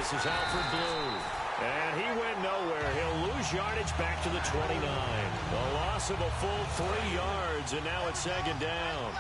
This is Alfred Blue. And he went nowhere. He'll lose yardage back to the 29. A loss of a full 3 yards, and now it's second down.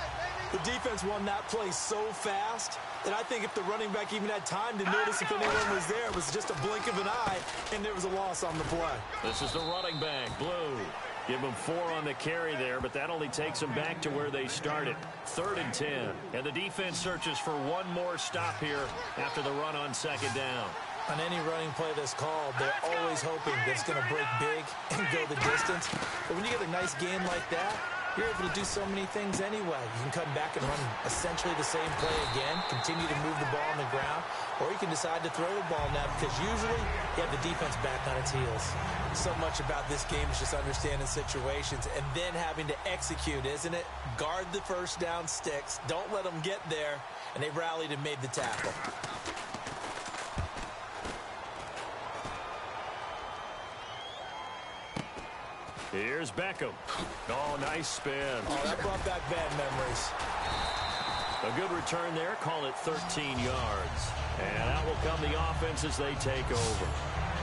The defense won that play so fast that I think if the running back even had time to notice if anyone was there, it was just a blink of an eye, and there was a loss on the play. This is the running back, Blue. Give him 4 on the carry there, but that only takes them back to where they started. 3rd and 10. And the defense searches for one more stop here after the run on second down. On any running play that's called, they're always hoping that it's going to break big and go the distance. But when you get a nice game like that, you're able to do so many things anyway. You can come back and run essentially the same play again, continue to move the ball on the ground, or you can decide to throw the ball now because usually you have the defense back on its heels. So much about this game is just understanding situations and then having to execute, isn't it? Guard the first down sticks. Don't let them get there. And they rallied and made the tackle. Here's Beckham. Oh, nice spin. Oh, that brought back bad memories. A good return there. Call it 13 yards. And out will come the offense as they take over.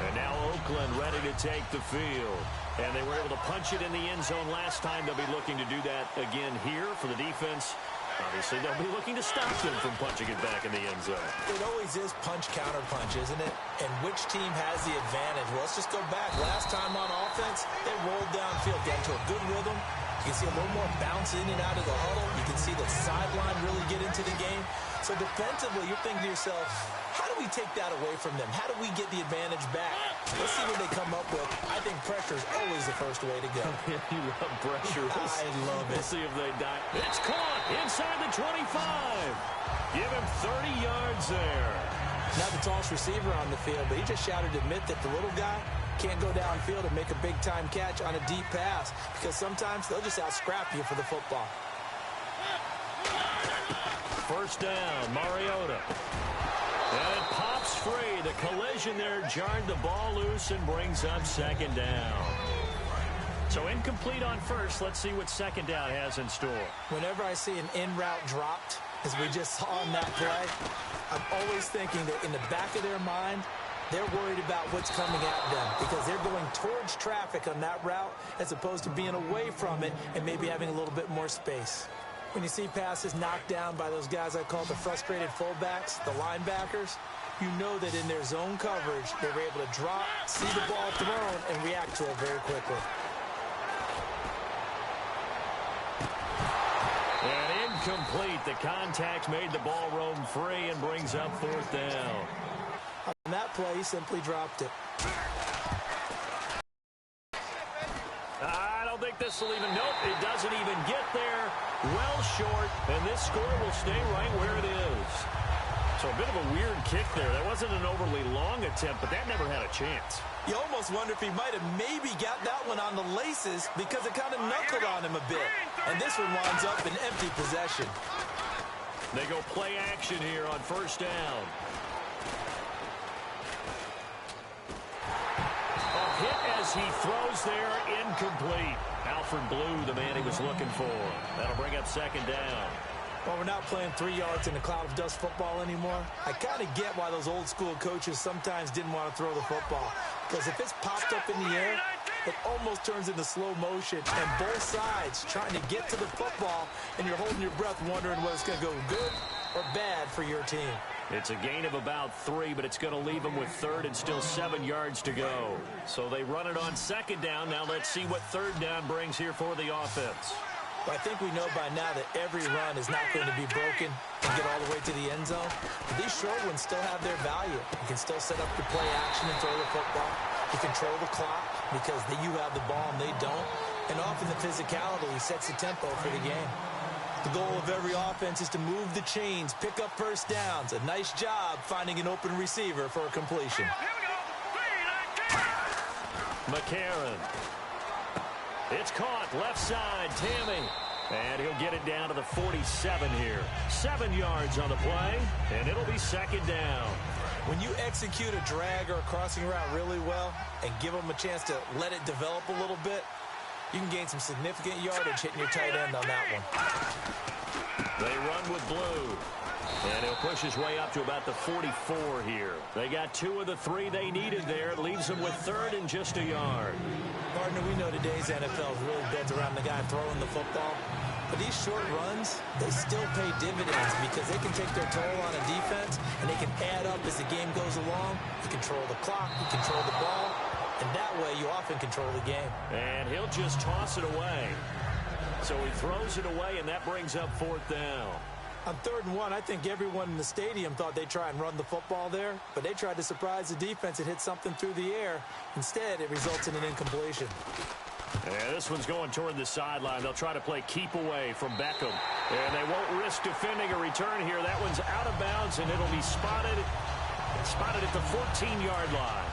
And now Oakland ready to take the field. And they were able to punch it in the end zone last time. They'll be looking to do that again here for the defense. Obviously, they'll be looking to stop them from punching it back in the end zone. It always is punch-counter-punch, isn't it? And which team has the advantage? Well, let's just go back. Last time on offense, they rolled downfield, got into a good rhythm. You can see a little more bounce in and out of the huddle. You can see the sideline really get into the game. So defensively, you're thinking to yourself, how do we take that away from them? How do we get the advantage back? Let's see what they come up with. I think pressure is always the first way to go. You love pressure. I love it. We'll see if they die. It's caught inside the 25. Give him 30 yards there. Not the tallest receiver on the field, but he just shouted to admit that the little guy can't go downfield and make a big-time catch on a deep pass because sometimes they'll just out-scrap you for the football. First down, Mariota. And it pops free. The collision there jarred the ball loose and brings up second down. So incomplete on first. Let's see what second down has in store. Whenever I see an in-route dropped, as we just saw in that play, I'm always thinking that in the back of their mind, they're worried about what's coming at them because they're going towards traffic on that route as opposed to being away from it and maybe having a little bit more space. When you see passes knocked down by those guys I call the frustrated fullbacks, the linebackers, you know that in their zone coverage, they were able to drop, see the ball thrown, and react to it very quickly. And incomplete. The contact made the ball roam free and brings up fourth down. On that play, he simply dropped it. I don't think this will even, nope, it doesn't even get there. Well short, and this score will stay right where it is. So a bit of a weird kick there. That wasn't an overly long attempt, but that never had a chance. You almost wonder if he might have maybe got that one on the laces because it kind of knuckled on him a bit. And this one winds up in empty possession. They go play action here on first down. A hit as he throws there, incomplete. Alfred Blue, the man he was looking for. That'll bring up second down. Well, we're not playing 3 yards in a cloud of dust football anymore. I kind of get why those old school coaches sometimes didn't want to throw the football. Because if it's popped up in the air, it almost turns into slow motion. And both sides trying to get to the football, and you're holding your breath wondering whether it's going to go good or bad for your team. It's a gain of about 3, but it's going to leave them with third and still 7 yards to go. So they run it on second down. Now let's see what third down brings here for the offense. Well, I think we know by now that every run is not going to be broken and get all the way to the end zone. But these short ones still have their value. You can still set up the play action and throw the football. You control the clock because you have the ball and they don't. And often the physicality sets the tempo for the game. The goal of every offense is to move the chains, pick up first downs. A nice job finding an open receiver for a completion. McCarron. It's caught, left side, Tammy. And he'll get it down to the 47 here. 7 yards on the play, and it'll be second down. When you execute a drag or a crossing route really well and give them a chance to let it develop a little bit, you can gain some significant yardage hitting your tight end on that one. They run with Blue. And he'll push his way up to about the 44 here. They got 2 of the 3 they needed there. It leaves them with 3rd and just a yard. Partner, we know today's NFL is really built around the guy throwing the football. But these short runs, they still pay dividends because they can take their toll on a defense, and they can add up as the game goes along. You control the clock, you control the ball, and that way you often control the game. And he'll just toss it away. So he throws it away, and that brings up 4th down. On 3rd and 1, I think everyone in the stadium thought they'd try and run the football there, but they tried to surprise the defense and hit something through the air. Instead, it results in an incompletion. And this one's going toward the sideline. They'll try to play keep away from Beckham. And they won't risk defending a return here. That one's out of bounds, and it'll be spotted at the 14-yard line.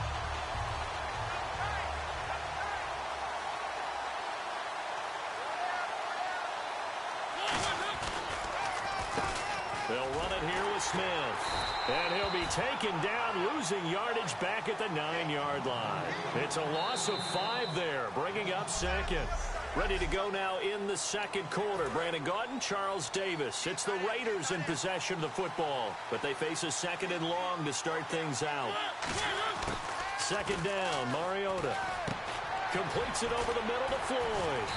They'll run it here with Smith. And he'll be taken down, losing yardage back at the 9-yard line. It's a loss of 5 there, bringing up 2nd. Ready to go now in the 2nd quarter. Brandon Gaudin, Charles Davis. It's the Raiders in possession of the football, but they face a 2nd and long to start things out. 2nd down, Mariota. Completes it over the middle to Floyd.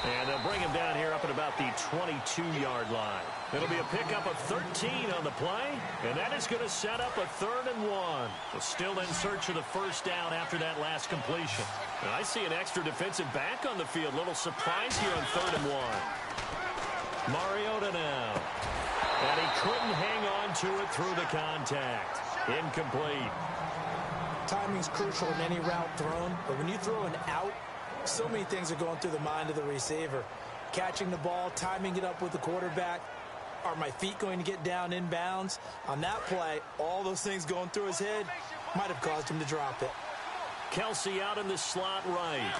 And they'll bring him down here up at about the 22-yard line. It'll be a pickup of 13 on the play, and that is going to set up a 3rd and 1. We're still in search of the 1st down after that last completion. And I see an extra defensive back on the field. Little surprise here on 3rd and 1. Mariota now. And he couldn't hang on to it through the contact. Incomplete. Timing's crucial in any route thrown, but when you throw an out, so many things are going through the mind of the receiver. Catching the ball, timing it up with the quarterback. Are my feet going to get down in bounds? On that play, all those things going through his head might have caused him to drop it. Kelsey out in the slot right.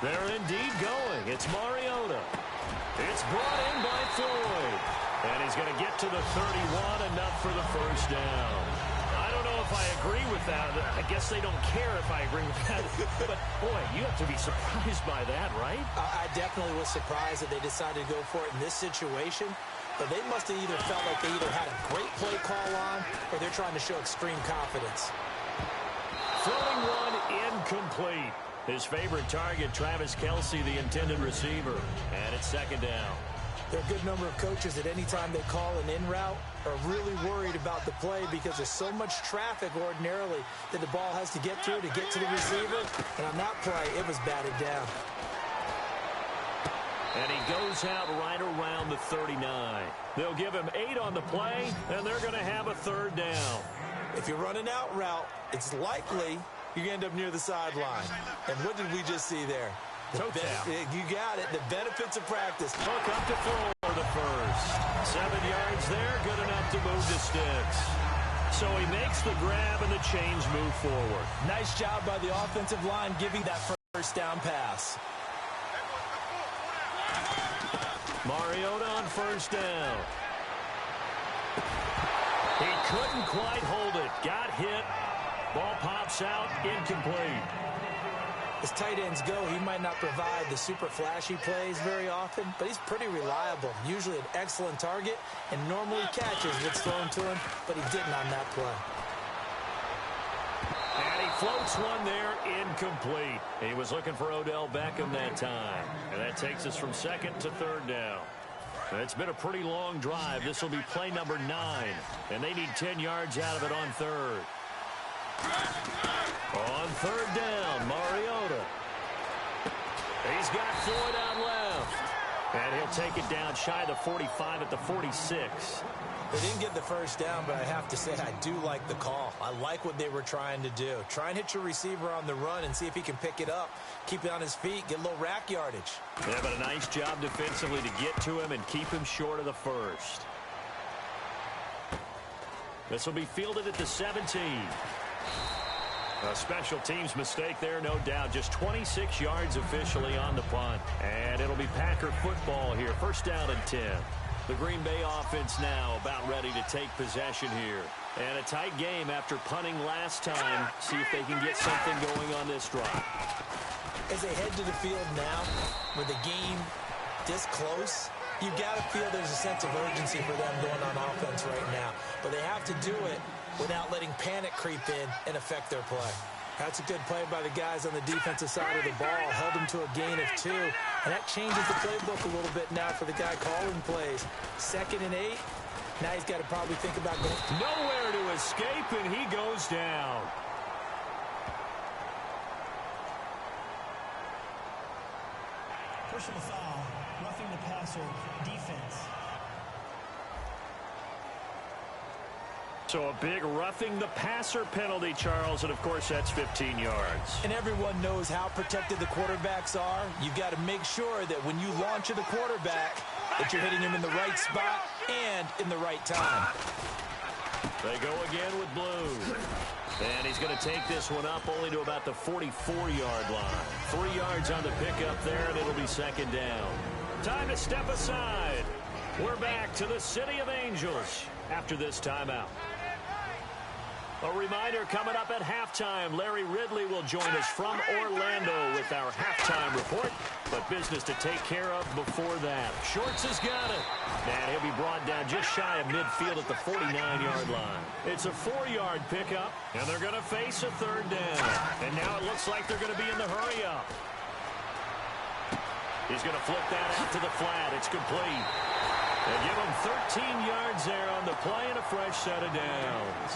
They're indeed going. It's Mariota. It's brought in by Floyd. And he's going to get to the 31, enough for the 1st down. I don't know if I agree with that. I guess they don't care if I agree with that. But, boy, you have to be surprised by that, right? I definitely was surprised that they decided to go for it in this situation. But they must have either felt like they either had a great play call on or they're trying to show extreme confidence. Throwing one incomplete. His favorite target, Travis Kelsey, the intended receiver. And it's 2nd down. There are a good number of coaches that any time they call an in route are really worried about the play because there's so much traffic ordinarily that the ball has to get through to get to the receiver. And on that play, it was batted down. And he goes out right around the 39. They'll give him 8 on the play, and they're going to have a 3rd down. If you run an out route, it's likely you end up near the sideline. And what did we just see there? You got it. The benefits of practice. Hook up to throw the 1st. 7 yards there, good enough to move the sticks. So he makes the grab and the chains move forward. Nice job by the offensive line giving that 1st down pass. Mariota on 1st down. He couldn't quite hold it. Got hit. Ball pops out. Incomplete. As tight ends go, he might not provide the super flashy plays very often, but he's pretty reliable. Usually an excellent target and normally catches what's thrown to him, but he didn't on that play. And he floats one there, incomplete. He was looking for Odell Beckham that time. And that takes us from 2nd to 3rd down. It's been a pretty long drive. This will be play number 9. And they need 10 yards out of it on 3rd. On 3rd down, Mariota. He's got Floyd out left. And he'll take it down shy of the 45 at the 46. They didn't get the 1st down, but I have to say I do like the call. I like what they were trying to do. Try and hit your receiver on the run and see if he can pick it up. Keep it on his feet, get a little rack yardage. Yeah, but a nice job defensively to get to him and keep him short of the 1st. This will be fielded at the 17. A special teams mistake there, no doubt. Just 26 yards officially on the punt. And it'll be Packer football here. 1st down and 10. The Green Bay offense now about ready to take possession here. And a tight game after punting last time. See if they can get something going on this drive. As they head to the field now, with the game this close, You got to feel there's a sense of urgency for them going on offense right now. But they have to do it without letting panic creep in and affect their play. That's a good play by the guys on the defensive side of the ball. Held them to a gain of 2. And that changes the playbook a little bit now for the guy calling plays. 2nd and 8. Now he's got to probably think about going. Nowhere to escape, and he goes down. Personal foul, roughing the passer, defense. So a big roughing the passer penalty, Charles, and of course that's 15 yards. And everyone knows how protected the quarterbacks are. You've got to make sure that when you launch at the quarterback, that you're hitting him in the right spot and in the right time. They go again with blue. And he's going to take this one up only to about the 44-yard line. 3 yards on the pickup there, and it'll be 2nd down. Time to step aside. We're back to the City of Angels after this timeout. A reminder, coming up at halftime, Larry Ridley will join us from Orlando with our halftime report. But business to take care of before that. Shorts has got it. And he'll be brought down just shy of midfield at the 49-yard line. It's a 4-yard pickup, and they're going to face a 3rd down. And now it looks like they're going to be in the hurry-up. He's going to flip that out to the flat. It's complete. They give him 13 yards there on the play and a fresh set of downs.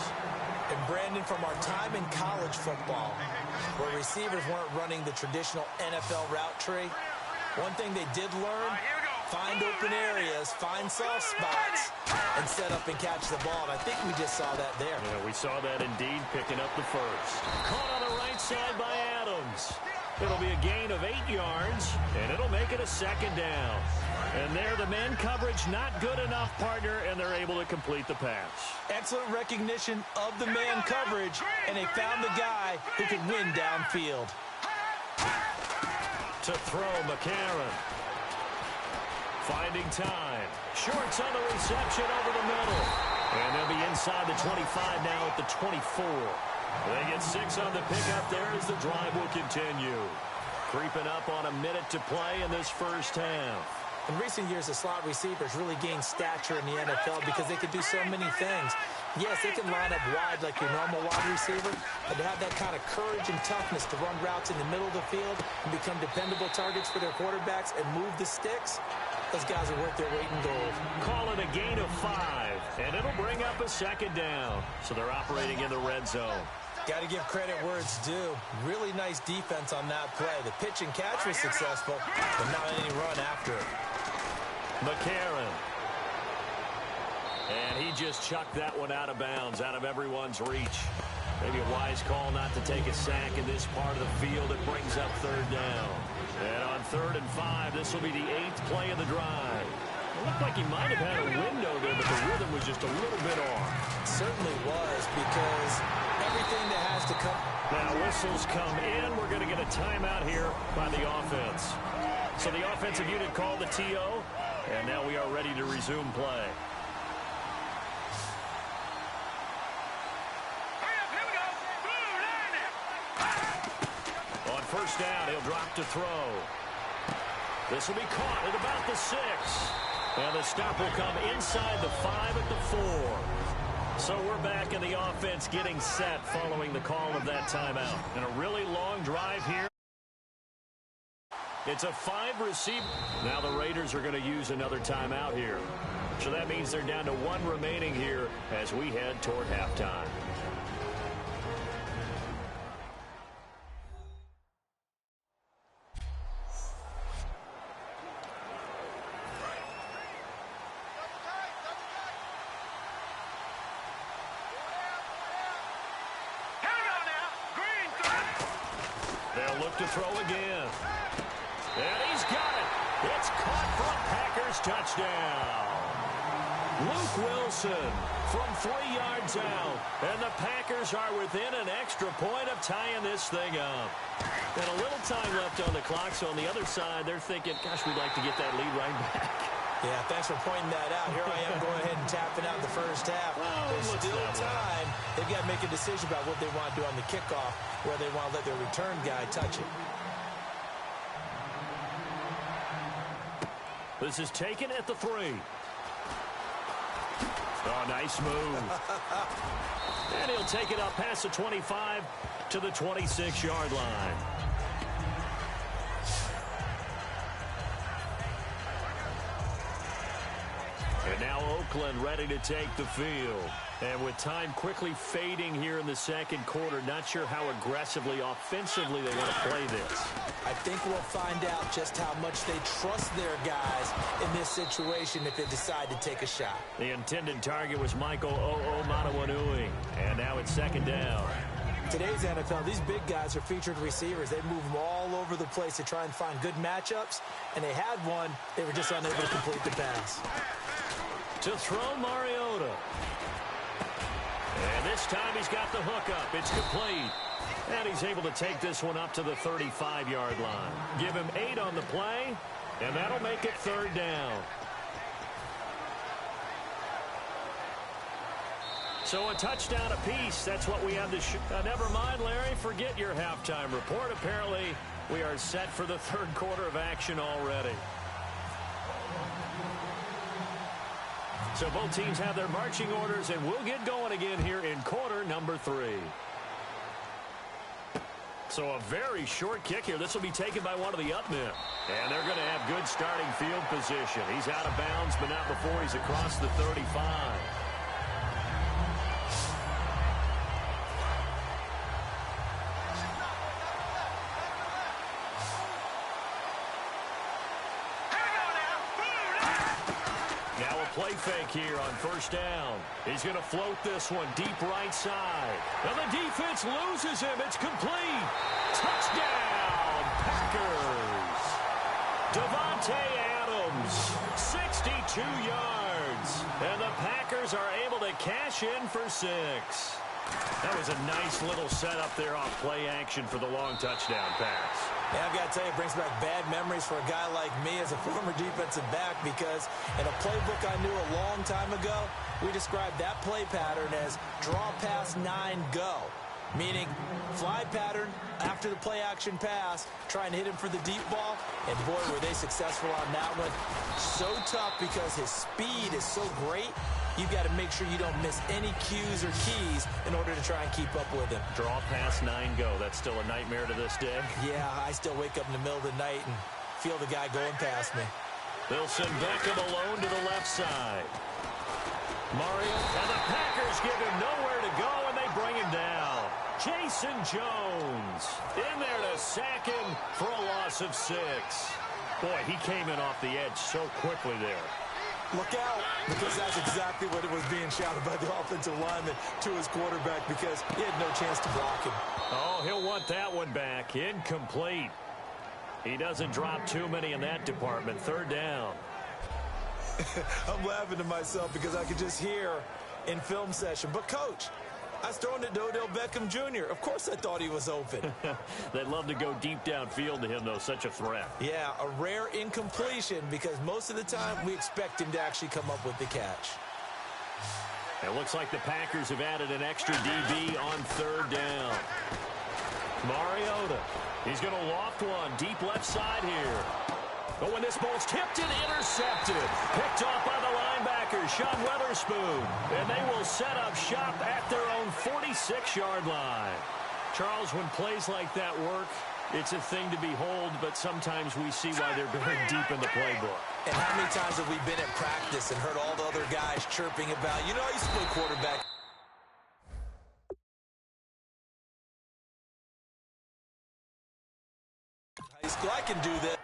And Brandon, from our time in college football, where receivers weren't running the traditional NFL route tree, one thing they did learn, find open areas, find soft spots, and set up and catch the ball. And I think we just saw that there. Yeah, we saw that indeed, picking up the first. Caught on the right side by Adams. It'll be a gain of 8 yards, and it'll make it a 2nd down. And there, the man coverage not good enough, partner, and they're able to complete the pass. Excellent recognition of the man coverage, and they found the guy who could win downfield. To throw, McCarron. Finding time. Shorts on the reception over the middle. And they'll be inside the 25 now at the 24. They get 6 on the pickup there as the drive will continue. Creeping up on a minute to play in this first half. In recent years, the slot receivers really gained stature in the NFL because they could do so many things. Yes, they can line up wide like your normal wide receiver, but to have that kind of courage and toughness to run routes in the middle of the field and become dependable targets for their quarterbacks and move the sticks, those guys are worth their weight in gold. Call it a gain of 5, and it'll bring up a 2nd down. So they're operating in the red zone. Got to give credit where it's due. Really nice defense on that play. The pitch and catch was successful, but not any run after it. McCarron. And he just chucked that one out of bounds, out of everyone's reach. Maybe a wise call not to take a sack in this part of the field. It brings up 3rd down. And on 3rd and 5, this will be the 8th play of the drive. It looked like he might have had a window there, but the rhythm was just a little bit off. It certainly was, because everything that has to come. Now whistles come in. We're going to get a timeout here by the offense. So the offensive unit called the TO, and now we are ready to resume play. On 1st down, he'll drop to throw. This will be caught at about the 6. And the stop will come inside the 5 at the 4. So we're back in the offense getting set following the call of that timeout. And a really long drive here. It's a 5 receiver. Now the Raiders are going to use another timeout here. So that means they're down to 1 remaining here as we head toward halftime. They'll look to throw again. And he's got it. It's caught for a Packers touchdown. Luke Wilson from 3 yards out. And the Packers are within an extra point of tying this thing up. And a little time left on the clock, so on the other side, they're thinking, gosh, we'd like to get that lead right back. Yeah, thanks for pointing that out. Here I am going ahead and tapping out the first half. There's still time. They've got to make a decision about what they want to do on the kickoff, where they want to let their return guy touch it. This is taken at the 3. Oh, nice move. And he'll take it up past the 25 to the 26-yard line. And now Oakland ready to take the field. And with time quickly fading here in the second quarter, not sure how aggressively, offensively they want to play this. I think we'll find out just how much they trust their guys in this situation if they decide to take a shot. The intended target was Michael O'Manawanui. And now it's second down. Today's NFL, these big guys are featured receivers. They move them all over the place to try and find good matchups. And they had one. They were just unable to complete the pass. To throw Mariota. And this time he's got the hook up. It's complete. And he's able to take this one up to the 35-yard line. Give him 8 on the play, and that'll make it third down. So a touchdown apiece. That's what we have to never mind, Larry. Forget your halftime report. Apparently, we are set for the third quarter of action already. So both teams have their marching orders, and we'll get going again here in quarter number 3. So a very short kick here. This will be taken by one of the up men. And they're going to have good starting field position. He's out of bounds, but not before he's across the 35. Play fake here on first down. He's going to float this one deep right side. And the defense loses him. It's complete. Touchdown, Packers. Devontae Adams, 62 yards. And the Packers are able to cash in for 6. That was a nice little setup there off play action for the long touchdown pass. Yeah, I've got to tell you, it brings back bad memories for a guy like me as a former defensive back, because in a playbook I knew a long time ago, we described that play pattern as draw pass 9 go, meaning fly pattern after the play action pass, trying to hit him for the deep ball, and boy, were they successful on that one. So tough because his speed is so great. You've got to make sure you don't miss any cues or keys in order to try and keep up with him. Draw pass 9 go. That's still a nightmare to this day. Yeah, I still wake up in the middle of the night and feel the guy going past me. They'll send Beckham alone to the left side. Mario, and the Packers give him nowhere to go, and they bring him down. Jason Jones in there to sack him for a loss of 6. Boy, he came in off the edge so quickly there. Look out, because that's exactly what it was being shouted by the offensive lineman to his quarterback, because he had no chance to block him. Oh, he'll want that one back. Incomplete. He doesn't drop too many in that department. Third down. I'm laughing to myself because I could just hear in film session, but coach, I was throwing it to Odell Beckham Jr. Of course I thought he was open. They'd love to go deep downfield to him, though. Such a threat. Yeah, a rare incompletion, because most of the time we expect him to actually come up with the catch. It looks like the Packers have added an extra DB on third down. Mariota. He's going to loft one deep left side here. But when this ball's tipped and intercepted, picked off by the linebacker, Sean Weatherspoon, and they will set up shop at their own 46-yard line. Charles, when plays like that work, it's a thing to behold, but sometimes we see why they're buried deep in the playbook. And how many times have we been at practice and heard all the other guys chirping about, you know, I used to play quarterback. High school, I can do this.